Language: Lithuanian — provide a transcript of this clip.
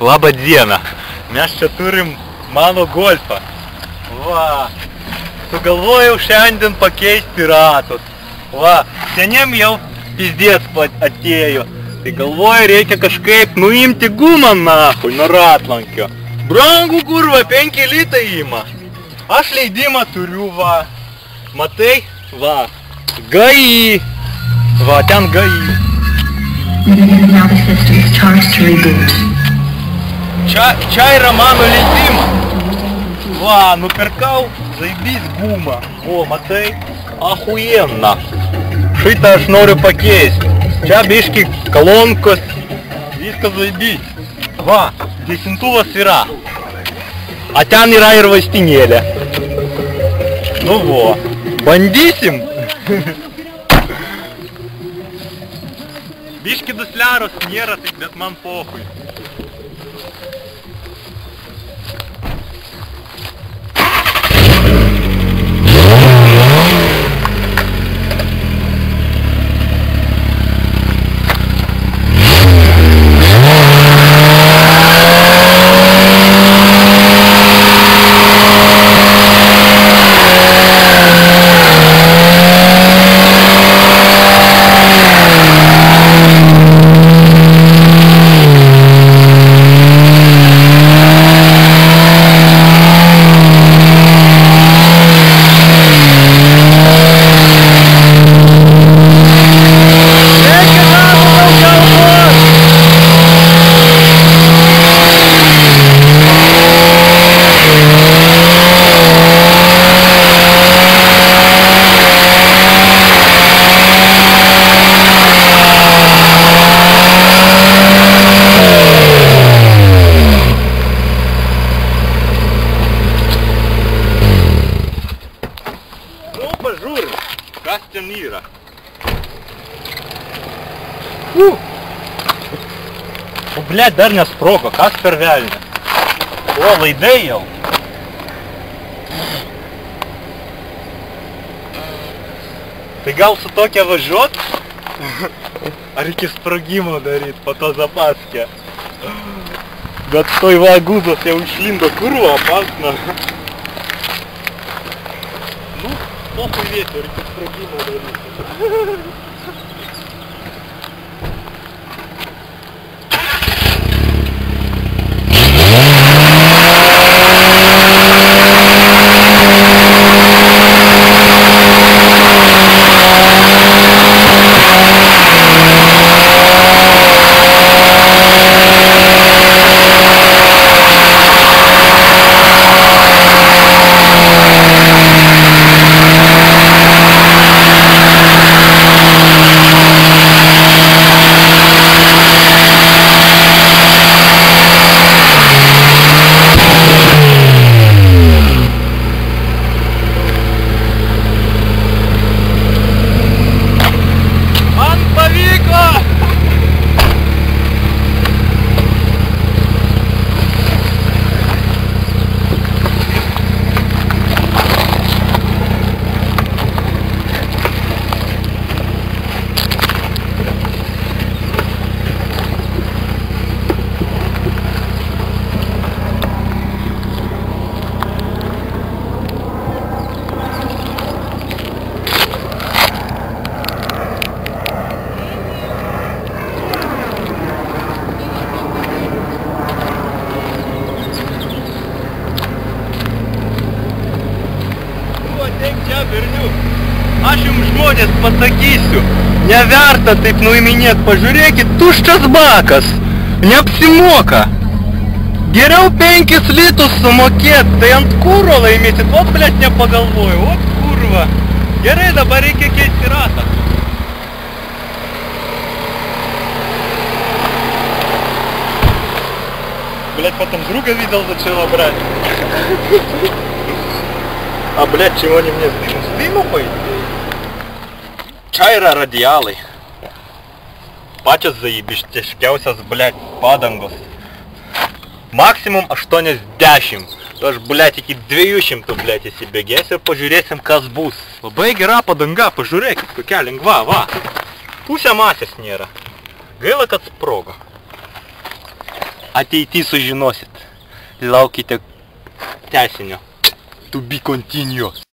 Labą dieną. Mes čia turim mano golfą. Va. Sugalvojau šiandien pakeisti ratus. Va. Seniem jau pizdės atėjo. Tai galvoju, reikia kažkaip nuimti gumą nahui nuo ratlankio. Brangu kurva, 5 litai ima. Aš leidimą turiu, va. Matai? Va. GAI. Va, ten GAI. Čia yra mano leidimas. Va, nupirkau zaibys gumą. O, matai? Ahuiena. Šitą aš noriu pakeisti. Čia biški kolonkos. Viskas zaibys. Va, gesintuvas yra. A ten yra ir vaistinėlė. Nu vo. Bandysim. Biški dusliaros nėra, bet man pohui. Kas ten yra? O, blėt, dar nesprogo, kas per velnę? O, laidai jau. Tai gal su tokia važiuot? Ar iki sprogimo daryt, po to zapaskė? Bet toj va guzos jau išlindo kurva, pasna. Nu, pokui vėti, ar iki sprogimo daryt. Aš jums žmonės pasakysiu, neverta taip nuiminėt, pažiūrėkit, tuščias bakas, neapsimoka. Geriau 5 litus sumokėt, tai ant kuro laimėsit, ot, blėt, nepagalvoju, ot, kurva. Gerai, dabar reikia keisti ratą. Блядь, потом друга видел, начала брать. А, блядь, чего они мне спину пойдут? Čia yra radialai. Pačios zajebištiškiausios, blядь, padangos. Maksimum 80. Aš, blядь, iki 200, blядь, įsibėgės ir pažiūrėsim, kas bus. Labai gera padanga, pažiūrėkit, kokia lengva, va. Pusė masės nėra. Gaila, kad sprogo. ateity sužinosit. Laukite tęsinio. To be continued.